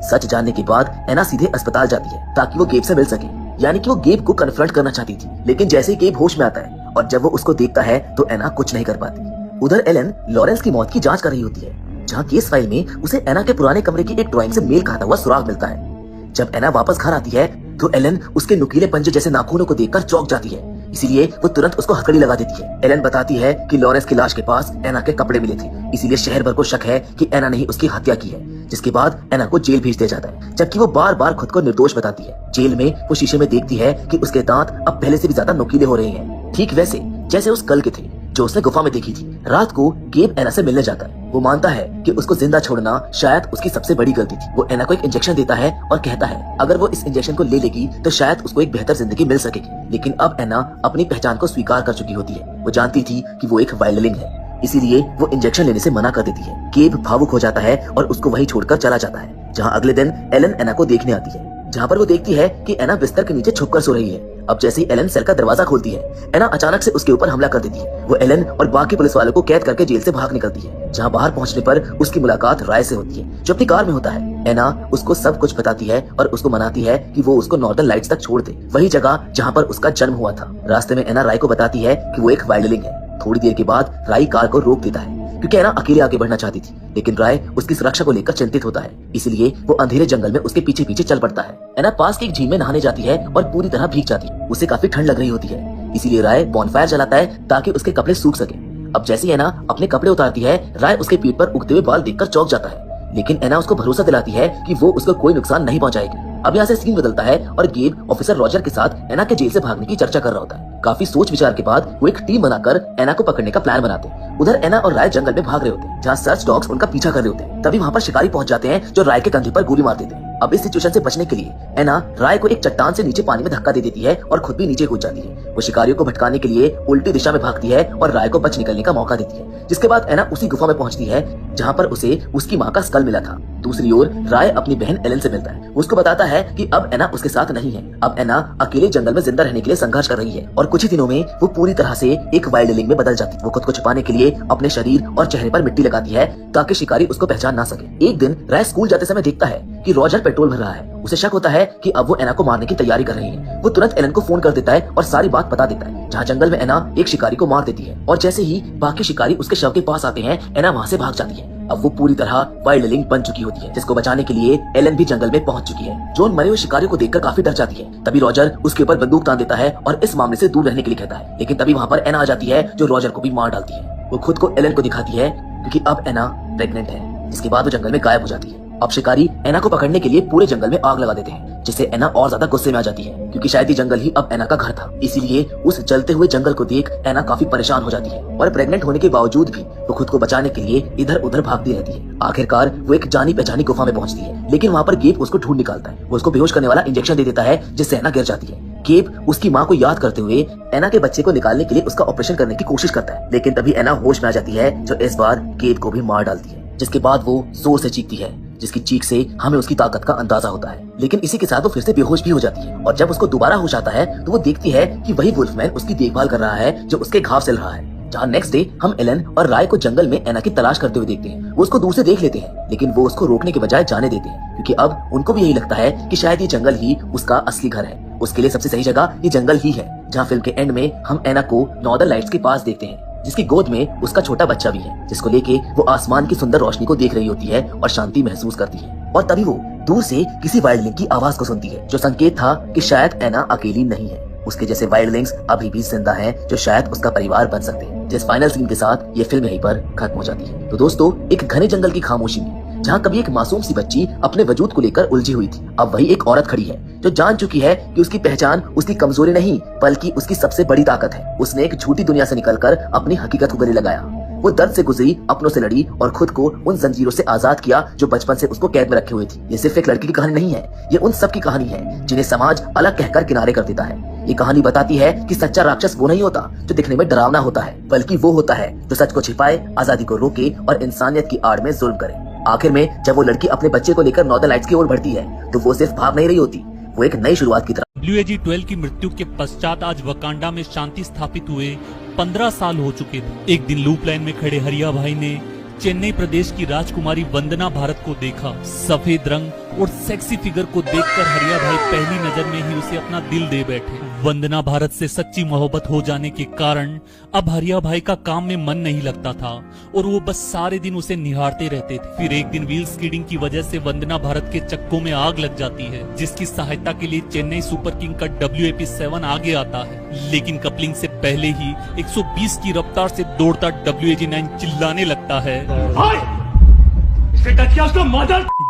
सच जानने के बाद एना सीधे अस्पताल जाती है, ताकि वो गेब से मिल सके, यानी कि वो गेब को कन्फ्रंट करना चाहती थी। लेकिन जैसे ही गेब होश में आता है और जब वो उसको देखता है, तो एना कुछ नहीं कर पाती। उधर एलन लॉरेंस की मौत की जांच कर रही होती है, जहाँ केस फाइल में उसे एना के पुराने कमरे की एक ड्राइंग से मेल खाता हुआ सुराग मिलता है। जब एना वापस घर आती है, तो एलन उसके नुकीले पंजे जैसे नाखूनों को देखकर चौंक जाती है, इसीलिए वो तुरंत उसको हथकड़ी लगा देती है। एलन बताती है कि लॉरेंस की लाश के पास एना के कपड़े मिले थे, इसीलिए शहर भर को शक है कि एना ने ही उसकी हत्या की है, जिसके बाद एना को जेल भेज दिया जाता है, जबकि वो बार बार खुद को निर्दोष बताती है। जेल में वो शीशे में देखती है कि उसके दांत अब पहले से भी ज्यादा नुकीले हो रहे हैं, ठीक वैसे जैसे उस कल के थे जो उसने गुफा में देखी थी। रात को गेब एना से मिलने जाता है। वो मानता है कि उसको जिंदा छोड़ना शायद उसकी सबसे बड़ी गलती थी। वो एना को एक इंजेक्शन देता है और कहता है अगर वो इस इंजेक्शन को ले लेगी तो शायद उसको एक बेहतर जिंदगी मिल सकेगी। लेकिन अब एना अपनी पहचान को स्वीकार कर चुकी होती है। वो जानती थी कि वो एक वाइल्डलिंग है, इसीलिए वो इंजेक्शन लेने से मना कर देती है। गेब भावुक हो जाता है और उसको वहीं छोड़कर चला जाता है। जहाँ अगले दिन एलन एना को देखने आती है, जहाँ पर वो देखती है कि एना बिस्तर के नीचे छुपकर सो रही है। अब जैसे ही एलन सेल का दरवाजा खोलती है, एना अचानक से उसके ऊपर हमला कर देती है। वो एलन और बाकी पुलिस वालों को कैद करके जेल से भाग निकलती है। जहाँ बाहर पहुंचने पर उसकी मुलाकात राय से होती है, जो अपनी कार में होता है। एना उसको सब कुछ बताती है और उसको मनाती है कि वो उसको नॉर्दर्न लाइट्स तक छोड़ दे, वही जगह जहाँ पर उसका जन्म हुआ था। रास्ते में एना राय को बताती है कि वो एक वाइल्डलिंग है। थोड़ी देर के बाद राय कार को रोक देता है, क्योंकि एना अकेले आगे बढ़ना चाहती थी, लेकिन राय उसकी सुरक्षा को लेकर चिंतित होता है, इसलिए वो अंधेरे जंगल में उसके पीछे पीछे चल पड़ता है। एना पास की एक झील में नहाने जाती है और पूरी तरह भीग जाती है। उसे काफी ठंड लग रही होती है, इसीलिए राय बॉनफायर जलाता है ताकि उसके कपड़े सूख सके। अब जैसे ही एना अपने कपड़े उतारती है, राय उसके पीठ पर उगते हुए बाल देखकर चौंक जाता है, लेकिन एना उसको भरोसा दिलाती है कि वो उसको कोई नुकसान नहीं पहुंचाएगी। अब यहाँ से सीन बदलता है और गेब ऑफिसर रॉजर के साथ एना के जेल से भागने की चर्चा कर रहा होता है। काफी सोच विचार के बाद वो एक टीम बनाकर एना को पकड़ने का प्लान बनाते हैं। उधर एना और राय जंगल में भाग रहे होते हैं, जहाँ सर्च डॉग्स उनका पीछा कर रहे होते हैं। तभी वहाँ पर शिकारी पहुंच जाते हैं, जो राय के कंधे पर गोली मार देते हैं। अब इस सिचुएशन से बचने के लिए एना राय को एक चट्टान से नीचे पानी में धक्का दे देती है और खुद भी नीचे कूद जाती है। वो शिकारियों को भटकाने के लिए उल्टी दिशा में भागती है और राय को बच निकलने का मौका देती है, जिसके बाद एना उसी गुफा में पहुंचती है जहाँ पर उसे उसकी माँ का स्कल मिला था। दूसरी ओर राय अपनी बहन एलन से मिलता है। उसको बताता है कि अब एना उसके साथ नहीं है। अब एना अकेले जंगल में जिंदा रहने के लिए संघर्ष कर रही है और कुछ ही दिनों में वो पूरी तरह से एक वाइल्डलिंग में बदल जाती है। वो खुद को छुपाने के लिए अपने शरीर और चेहरे पर मिट्टी लगा लगाती है ताकि शिकारी उसको पहचान ना सके। एक दिन राय स्कूल जाते समय देखता है कि रॉजर पेट्रोल भर रहा है। उसे शक होता है कि अब वो एना को मारने की तैयारी कर रही है। वो तुरंत एलन को फोन कर देता है और सारी बात बता देता है, जहाँ जंगल में एना एक शिकारी को मार देती है और जैसे ही बाकी शिकारी उसके शव के पास आते हैं, एना वहाँ से भाग जाती है। अब वो पूरी तरह वाइल्ड लिंक बन चुकी होती है, जिसको बचाने के लिए एलन भी जंगल में पहुंच चुकी है। जोन मरे हुए शिकारी को देखकर काफी डर जाती है। तभी रॉजर उसके ऊपर बंदूक तान देता है और इस मामले से दूर रहने के लिए कहता है, लेकिन तभी वहाँ पर एना आ जाती है जो रॉजर को भी मार डालती है। वो खुद को एलन को दिखाती है क्योंकि अब एना प्रेग्नेंट है। इसके बाद वो जंगल में गायब हो जाती है। अब शिकारी एना को पकड़ने के लिए पूरे जंगल में आग लगा देते हैं, जिससे एना और ज्यादा गुस्से में आ जाती है क्योंकि शायद ये जंगल ही अब एना का घर था। इसीलिए उस जलते हुए जंगल को देख एना काफी परेशान हो जाती है और प्रेग्नेंट होने के बावजूद भी वो खुद को बचाने के लिए इधर उधर भागती रहती है। आखिरकार वो एक जानी पहचानी गुफा में पहुंचती है, लेकिन वहाँ पर गेब उसको ढूंढ निकालता है। वो उसको बेहोश करने वाला इंजेक्शन दे देता है, जिससे एना गिर जाती है। गेब उसकी माँ को याद करते हुए एना के बच्चे को निकालने के लिए उसका ऑपरेशन करने की कोशिश करता है, लेकिन तभी एना होश में आ जाती है, जो इस बार गेब को भी मार डालती है। जिसके बाद वो जोर से चीखती है, जिसकी चीख से हमें उसकी ताकत का अंदाजा होता है। लेकिन इसी के साथ वो फिर से बेहोश भी हो जाती है और जब उसको दोबारा होश आता है तो वो देखती है कि वही वुल्फमैन उसकी देखभाल कर रहा है जो उसके घाव सिल रहा है। जहाँ नेक्स्ट डे हम एलन और राय को जंगल में एना की तलाश करते हुए देखते हैं। वो उसको दूर से देख लेते हैं, लेकिन वो उसको रोकने के बजाय जाने देते हैं क्योंकि अब उनको भी यही लगता है कि शायद ये जंगल ही उसका असली घर है। उसके लिए सबसे सही जगह ये जंगल ही है। जहाँ फिल्म के एंड में हम एना को नॉर्दर्न लाइट्स के पास देखते हैं, जिसकी गोद में उसका छोटा बच्चा भी है, जिसको लेके वो आसमान की सुंदर रोशनी को देख रही होती है और शांति महसूस करती है। और तभी वो दूर से किसी वाइल्ड लिंक की आवाज को सुनती है, जो संकेत था कि शायद एना अकेली नहीं है। उसके जैसे वाइल्ड लिंक्स अभी भी जिंदा हैं, जो शायद उसका परिवार बन सकते हैं। जिस फाइनल सीन के साथ ये फिल्म यहीं पर खत्म हो जाती है। तो दोस्तों, एक घने जंगल की खामोशी में जहाँ कभी एक मासूम सी बच्ची अपने वजूद को लेकर उलझी हुई थी, अब वही एक औरत खड़ी है जो जान चुकी है कि उसकी पहचान उसकी कमजोरी नहीं बल्कि उसकी सबसे बड़ी ताकत है। उसने एक झूठी दुनिया से निकलकर अपनी हकीकत को गले लगाया। वो दर्द से गुजरी, अपनों से लड़ी और खुद को उन जंजीरों से आजाद किया जो बचपन से उसको कैद में रखे हुए थी। ये सिर्फ एक लड़की की कहानी नहीं है, ये उन सब की कहानी है जिन्हें समाज अलग कहकर किनारे कर देता है। ये कहानी बताती है कि सच्चा राक्षस वो नहीं होता जो दिखने में डरावना होता है, बल्कि वो होता है जो सच को छिपाए, आजादी को रोके और इंसानियत की आड़ में जुल्म करे। आखिर में जब वो लड़की अपने बच्चे को लेकर नॉर्दर्न लाइट्स की ओर बढ़ती है, तो वो सिर्फ भाग नहीं रही होती, वो एक नई शुरुआत की तरफ। WAG-12 की मृत्यु के पश्चात आज वकांडा में शांति स्थापित हुए 15 साल हो चुके थे। एक दिन लूप लाइन में खड़े हरिया भाई ने चेन्नई प्रदेश की राजकुमारी वंदना भारत को देखा। सफेद रंग और सेक्सी फिगर को देखकर हरिया भाई पहली नजर में ही उसे अपना दिल दे बैठे। वंदना भारत से सच्ची मोहब्बत हो जाने के कारण अब हरिया भाई का काम में मन नहीं लगता था और वो बस सारे दिन उसे निहारते रहते थे। फिर एक दिन व्हील स्कीडिंग की वजह से वंदना भारत के चक्कों में आग लग जाती है, जिसकी सहायता के लिए चेन्नई सुपर किंग का WAP-7 आगे आता है। लेकिन कपलिंग से पहले ही 120 की रफ्तार से दौड़ता WAG-9 चिल्लाने लगता है,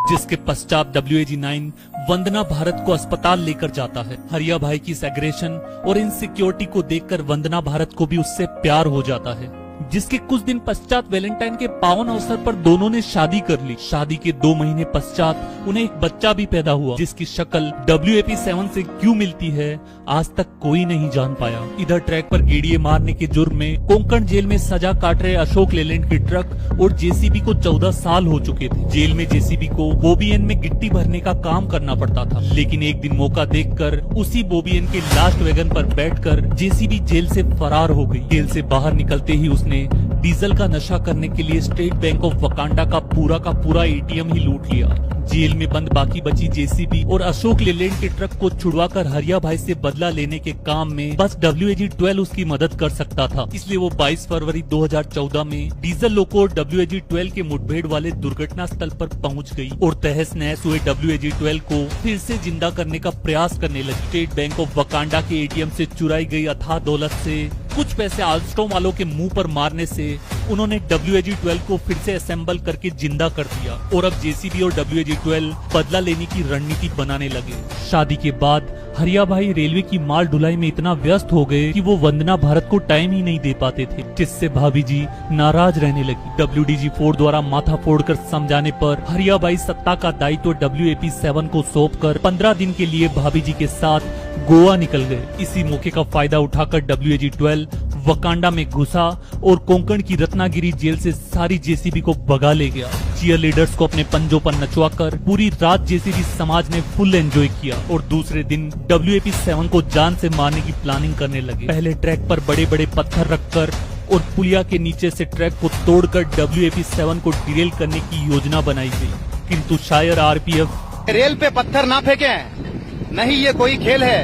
जिसके पश्चात WAG-9 वंदना भारत को अस्पताल लेकर जाता है। हरिया भाई की इस एग्रेशन और इनसिक्योरिटी को देखकर वंदना भारत को भी उससे प्यार हो जाता है, जिसके कुछ दिन पश्चात वैलेंटाइन के पावन अवसर पर दोनों ने शादी कर ली। शादी के 2 महीने पश्चात उन्हें एक बच्चा भी पैदा हुआ, जिसकी शक्ल WAP-7 से क्यों मिलती है आज तक कोई नहीं जान पाया। इधर ट्रैक पर गेड़िए मारने के जुर्म में कोंकण जेल में सजा काट रहे अशोक लेलैंड की ट्रक और JCB को 14 साल हो चुके थे। जेल में JCB को बोबियन में गिट्टी भरने का काम करना पड़ता था, लेकिन एक दिन मौका देखकर उसी बोबियन के लास्ट वैगन पर बैठकर JCB जेल से फरार हो गई। जेल से बाहर निकलते ही उसने डीजल का नशा करने के लिए स्टेट बैंक ऑफ वकांडा का पूरा ATM ही लूट लिया। जेल में बंद बाकी बची JCB और अशोक लेलैंड के ट्रक को छुड़वाकर हरिया भाई से बदला लेने के काम में बस WAG-12 उसकी मदद कर सकता था। इसलिए वो 22 फरवरी 2014 में डीजल लोको और WAG-12 के मुठभेड़ वाले दुर्घटना स्थल पर पहुंच गई और तहस नहस हुए WAG-12 को फिर से जिंदा करने का प्रयास करने लगी। स्टेट बैंक ऑफ वकांडा के ATM से चुराई गई अथाह दौलत से कुछ पैसे आल्स्टॉम वालों के मुंह पर मारने से उन्होंने WAG-12 को फिर से असेंबल करके जिंदा कर दिया और अब JCB और WAG-12 बदला लेने की रणनीति बनाने लगे। शादी के बाद हरिया भाई रेलवे की माल ढुलाई में इतना व्यस्त हो गए कि वो वंदना भारत को टाइम ही नहीं दे पाते थे, जिससे भाभी जी नाराज रहने लगी। WDG-4 द्वारा माथा फोड़कर समझाने पर हरिया भाई सत्ता का दायित्व WAP-7 को सौंपकर 15 दिन के लिए भाभी जी के साथ गोवा निकल गए। इसी मौके का फायदा उठाकर WAG-12 वकांडा में घुसा और कोंकण की रत्नागिरी जेल से सारी JCB को भगा ले गया। चीयर लीडर्स को अपने पंजों पर नचवाकर पूरी रात JCB समाज ने फुल एंजॉय किया और दूसरे दिन WAP-7 को जान से मारने की प्लानिंग करने लगे। पहले ट्रैक पर बड़े बड़े पत्थर रखकर और पुलिया के नीचे से ट्रैक को तोड़कर WAP-7 को डिरेल करने की योजना बनाई गई। किंतु शायर RPF रेल पे पत्थर ना फेंकें, नहीं ये कोई खेल है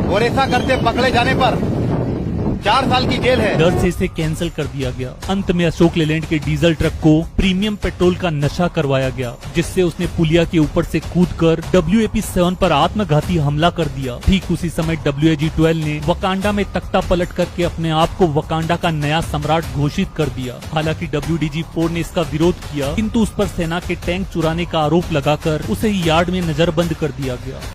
और ऐसा करते पकड़े जाने पर 4 साल की जेल है। डर से इसे कैंसिल कर दिया गया। अंत में अशोक लेलैंड के डीजल ट्रक को प्रीमियम पेट्रोल का नशा करवाया गया, जिससे उसने पुलिया के ऊपर से कूदकर WAP-7 पर आत्मघाती हमला कर दिया। ठीक उसी समय WAG-12 ने वकांडा में तख्ता पलट करके अपने आप को वकांडा का नया सम्राट घोषित कर दिया। हालांकि WDG-4 ने इसका विरोध किया, किंतु उस पर सेना के टैंक चुराने का आरोप लगाकर उसे यार्ड में नजरबंद कर दिया गया।